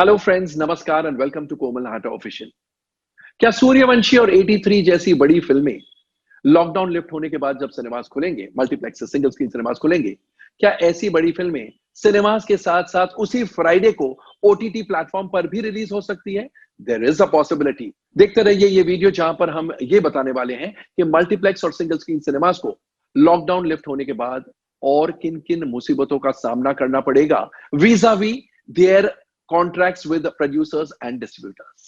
Hello friends, नमस्कार and welcome to Komal Nahata official. क्या सूर्यवंशी और 83 जैसी बड़ी फिल्में लॉकडाउन लिफ्ट होने के बाद जब सिनेमास खुलेंगे, मल्टीप्लेक्स सिंगल स्क्रीन सिनेमास खुलेंगे, क्या ऐसी बड़ी फिल्में सिनेमास के साथ साथ उसी फ्राइडे को ओटीटी प्लेटफॉर्म पर भी रिलीज हो सकती है? There is a possibility. देखते रहिए ये वीडियो जहां पर हम ये बताने वाले हैं कि मल्टीप्लेक्स और सिंगल स्क्रीन सिनेमास को लॉकडाउन लिफ्ट होने के बाद और किन किन मुसीबतों का सामना करना पड़ेगा visa we there contracts with producers and distributors.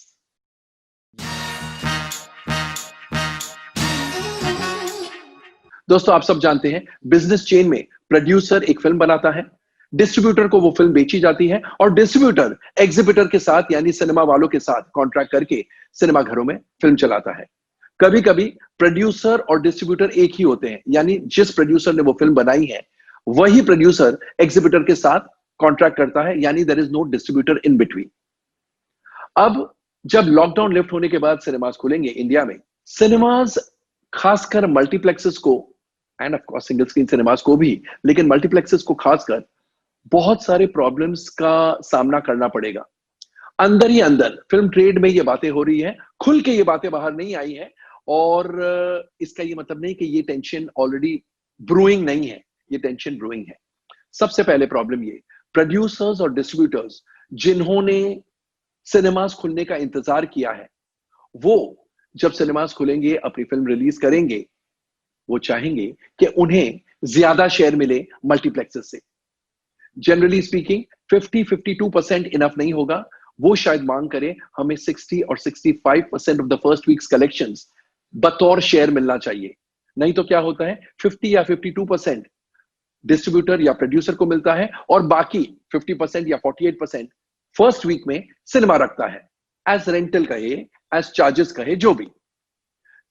दोस्तों, आप सब जानते हैं बिजनेस चेन में प्रोड्यूसर एक फिल्म बनाता है, डिस्ट्रीब्यूटर को वो फिल्म बेची जाती है और डिस्ट्रीब्यूटर एग्जिबिटर के साथ यानी सिनेमा वालों के साथ कॉन्ट्रैक्ट करके सिनेमा घरों में फिल्म चलाता है। कभी कभी प्रोड्यूसर और डिस्ट्रीब्यूटर एक ही होते हैं, यानी जिस प्रोड्यूसर ने वो फिल्म बनाई है वही प्रोड्यूसर एग्जिबिटर के साथ कॉन्ट्रैक्ट करता है, यानी there is no distributor in between. अब जब लॉकडाउन लिफ्ट होने के बाद सिनेमास खुलेंगे इंडिया में, सिनेमास खासकर मल्टीप्लेक्सेस को end of course single screen cinemas को भी, लेकिन मल्टीप्लेक्सेस को खासकर बहुत सारे प्रॉब्लम्स का सामना करना पड़ेगा। अंदर ही अंदर फिल्म ट्रेड में ये बातें हो रही है, खुल के ये बातें बाहर नहीं आई है और इसका ये मतलब नहीं कि ये टेंशन ऑलरेडी ब्रूइंग नहीं है, ये टेंशन ब्रूइंग है। सबसे पहले प्रॉब्लम ये, प्रोड्यूसर्स और डिस्ट्रीब्यूटर्स जिन्होंने सिनेमास खुलने का इंतजार किया है, वो जब सिनेमास खुलेंगे अपनी फिल्म रिलीज करेंगे, वो चाहेंगे कि उन्हें ज्यादा शेयर मिले मल्टीप्लेक्सेस से। जनरली स्पीकिंग 50-52% इनफ नहीं होगा, वो शायद मांग करे हमें 60 और 65% of the first weeks collections बतौर शेयर मिलना चाहिए। नहीं तो क्या होता है, 50 या 52% डिस्ट्रीब्यूटर या प्रोड्यूसर को मिलता है और बाकी 50% या 48% फर्स्ट वीक में सिनेमा रखता है, एज रेंटल कहे, एज चार्जेस कहे, जो भी।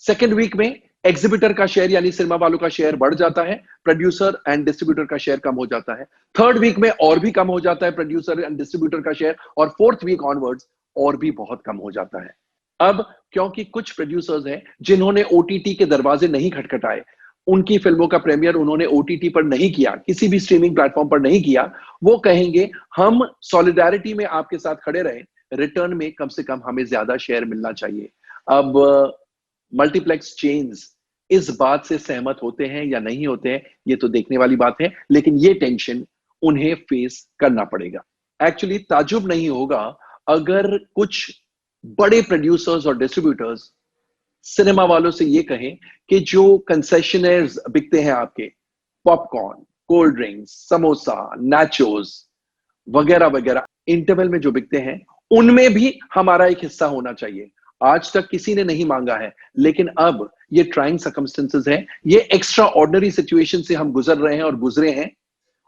सेकेंड वीक में एग्जिबिटर का शेयर यानी सिनेमा वालों का शेयर बढ़ जाता है, प्रोड्यूसर एंड डिस्ट्रीब्यूटर का शेयर कम हो जाता है। थर्ड वीक में और भी कम हो जाता है प्रोड्यूसर एंड डिस्ट्रीब्यूटर का शेयर, और फोर्थ वीक ऑनवर्ड्स और भी बहुत कम हो जाता है। अब क्योंकि कुछ प्रोड्यूसर्स हैं जिन्होंने ओटीटी के दरवाजे नहीं खटखटाए, उनकी फिल्मों का प्रीमियर उन्होंने ओटीटी पर नहीं किया, किसी भी स्ट्रीमिंग प्लेटफॉर्म पर नहीं किया, वो कहेंगे हम सॉलिडारिटी में आपके साथ खड़े रहे, रिटर्न में कम से कम हमें ज्यादा शेयर मिलना चाहिए। अब मल्टीप्लेक्स चेन्स इस बात से सहमत होते हैं या नहीं होते हैं, ये तो देखने वाली बात है, लेकिन ये टेंशन उन्हें फेस करना पड़ेगा। एक्चुअली ताजुब नहीं होगा अगर कुछ बड़े प्रोड्यूसर्स और डिस्ट्रीब्यूटर्स सिनेमा वालों से ये कहें कि जो कंसेशनर्स बिकते हैं आपके, popcorn, cold drinks, samosa, nachos वगैरह वगैरह, इंटरवल में जो बिकते हैं उनमें भी हमारा एक हिस्सा होना चाहिए। आज तक किसी ने नहीं मांगा है, लेकिन अब ये ट्राइंग सर्कमस्टेंसेस है, ये एक्स्ट्रा ऑर्डिनरी सिचुएशन से हम गुजर रहे हैं और गुजरे हैं।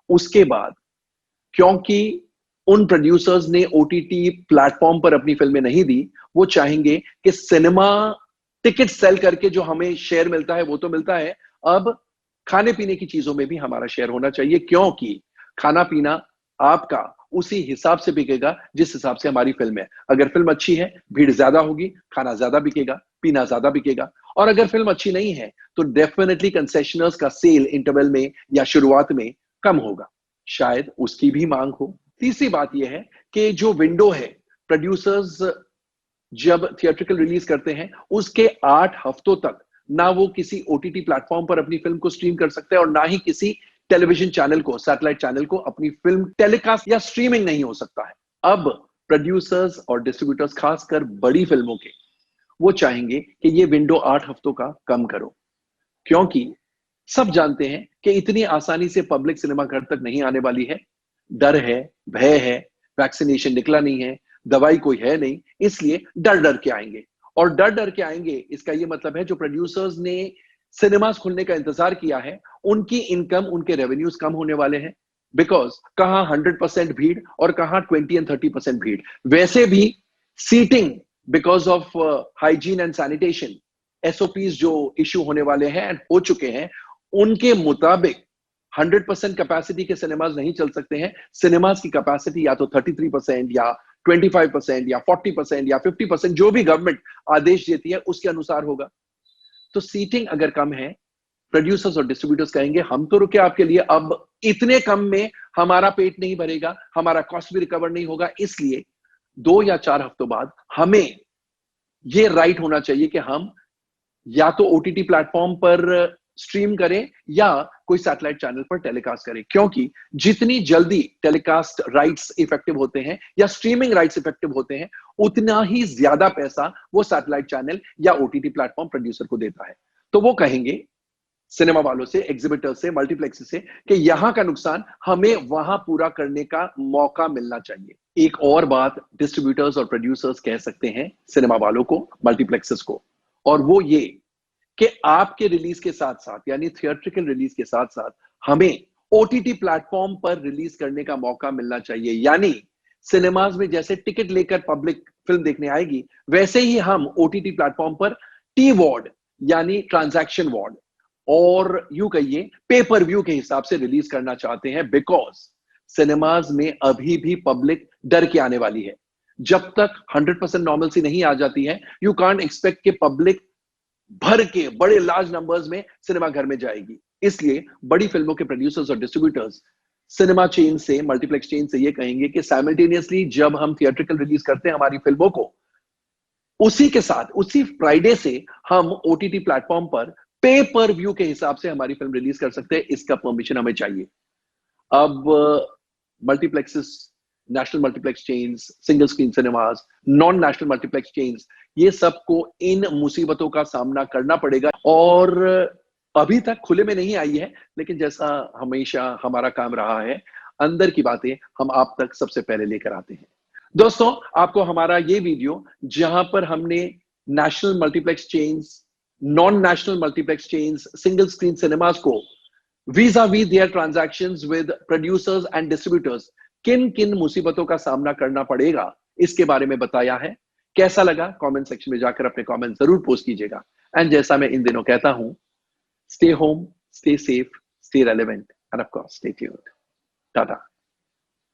उसके बाद क्योंकि उन प्रोड्यूसर्स ने ओटीटी प्लेटफॉर्म पर अपनी फिल्में नहीं दी, वो चाहेंगे कि सिनेमा टिकट सेल करके जो हमें शेयर मिलता है वो तो मिलता है, अब खाने पीने की चीजों में भी हमारा शेयर होना चाहिए, क्योंकि खाना पीना आपका उसी हिसाब से बिकेगा जिस हिसाब से हमारी फिल्म है। अगर फिल्म अच्छी है, भीड़ ज्यादा होगी, खाना ज्यादा बिकेगा, पीना ज्यादा बिकेगा, और अगर फिल्म अच्छी नहीं है तो डेफिनेटली कंसेशनर्स का सेल इंटरवल में या शुरुआत में कम होगा, शायद उसकी भी मांग हो। तीसरी बात यह है कि जो विंडो है, प्रोड्यूसर्स जब थिएट्रिकल रिलीज करते हैं उसके 8 हफ्तों तक ना वो किसी ओटीटी प्लेटफॉर्म पर अपनी फिल्म को स्ट्रीम कर सकते हैं और ना ही किसी टेलीविजन चैनल को, सैटेलाइट चैनल को अपनी फिल्म टेलीकास्ट या स्ट्रीमिंग नहीं हो सकता है। अब प्रोड्यूसर्स और डिस्ट्रीब्यूटर्स, खासकर बड़ी फिल्मों के, वो चाहेंगे कि ये विंडो 8 हफ्तों का कम करो, क्योंकि सब जानते हैं कि इतनी आसानी से पब्लिक सिनेमा घर तक नहीं आने वाली है। डर है, भय है, वैक्सीनेशन निकला नहीं है, दवाई कोई है नहीं, इसलिए डर डर के आएंगे। और डर डर के आएंगे इसका ये मतलब है जो प्रोड्यूसर्स ने सिनेमास खुलने का इंतजार किया है, उनकी इनकम, उनके रेवेन्यूज कम होने वाले हैं, बिकॉज कहां 100% भीड़ और कहां 20 और 30% भीड़। वैसे भी seating because of hygiene and sanitation SOPs जो इश्यू होने वाले हैं एंड हो चुके हैं, उनके मुताबिक 100% कैपेसिटी के सिनेमाज नहीं चल सकते हैं। सिनेमाज की कैपेसिटी या तो 33% या 25% या 40% या 50%, जो भी गवर्नमेंट आदेश देती है उसके अनुसार होगा। तो सीटिंग अगर कम है, प्रोड्यूसर्स और डिस्ट्रीब्यूटर्स कहेंगे हम तो रुके आपके लिए, अब इतने कम में हमारा पेट नहीं भरेगा, हमारा कॉस्ट भी रिकवर नहीं होगा, इसलिए 2 या 4 हफ्तों बाद हमें ये राइट होना चाहिए कि हम या तो ओटीटी प्लेटफॉर्म पर स्ट्रीम करें या कोई सैटेलाइट चैनल पर टेलीकास्ट करें, क्योंकि जितनी जल्दी टेलीकास्ट राइट्स इफेक्टिव होते हैं या स्ट्रीमिंग राइट्स इफेक्टिव होते हैं, उतना ही ज्यादा पैसा वो सैटेलाइट चैनल या ओटीटी प्लेटफॉर्म प्रोड्यूसर को देता है। तो वो कहेंगे सिनेमा वालों से, एग्जिबिटर से, मल्टीप्लेक्स से कि यहां का नुकसान हमें वहां पूरा करने का मौका मिलना चाहिए। एक और बात डिस्ट्रीब्यूटर्स और प्रोड्यूसर्स कह सकते हैं सिनेमा वालों को, मल्टीप्लेक्सेस को, और वो ये कि आपके रिलीज के साथ साथ, यानी थिएट्रिकल रिलीज के साथ साथ, हमें ओटीटी प्लेटफॉर्म पर रिलीज करने का मौका मिलना चाहिए। यानी सिनेमाज में जैसे टिकट लेकर पब्लिक फिल्म देखने आएगी, वैसे ही हम ओटीटी प्लेटफॉर्म पर टी वॉर्ड यानी ट्रांजैक्शन वॉर्ड और यूं कहिए पे पर व्यू के हिसाब से रिलीज करना चाहते हैं, बिकॉज सिनेमाज में अभी भी पब्लिक डर के आने वाली है। जब तक 100% नॉर्मलसी नहीं आ जाती है, यू कांट एक्सपेक्ट कि पब्लिक भर के बड़े लार्ज नंबर्स में सिनेमा घर में जाएगी। इसलिए बड़ी फिल्मों के प्रोड्यूसर्स और डिस्ट्रीब्यूटर्स सिनेमा चेन से, मल्टीप्लेक्स चेन से ये कहेंगे कि साइमल्टेनियसली जब हम थिएट्रिकल रिलीज करते हैं हमारी फिल्मों को, उसी के साथ उसी फ्राइडे से हम ओटीटी प्लेटफॉर्म पर पे पर व्यू के हिसाब से हमारी फिल्म रिलीज कर सकते हैं। इसका परमिशन हमें चाहिए। अब multiplexes, national multiplex chains, single screen cinemas, non national multiplex chains, ये सबको इन मुसीबतों का सामना करना पड़ेगा। और अभी तक खुले में नहीं आई है, लेकिन जैसा हमेशा हमारा काम रहा है, अंदर की बातें हम आप तक सबसे पहले लेकर आते हैं। दोस्तों, आपको हमारा ये वीडियो, जहां पर हमने national multiplex chains, non national multiplex chains, single screen cinemas को vis-a-vis their transactions with producers and distributors किन किन मुसीबतों का सामना करना पड़ेगा, इसके बारे में बताया है। कैसा लगा कमेंट सेक्शन में जाकर अपने कमेंट जरूर पोस्ट कीजिएगा। एंड जैसा मैं इन दिनों कहता हूं, stay home, stay safe, stay relevant end of course stay tuned. Tata.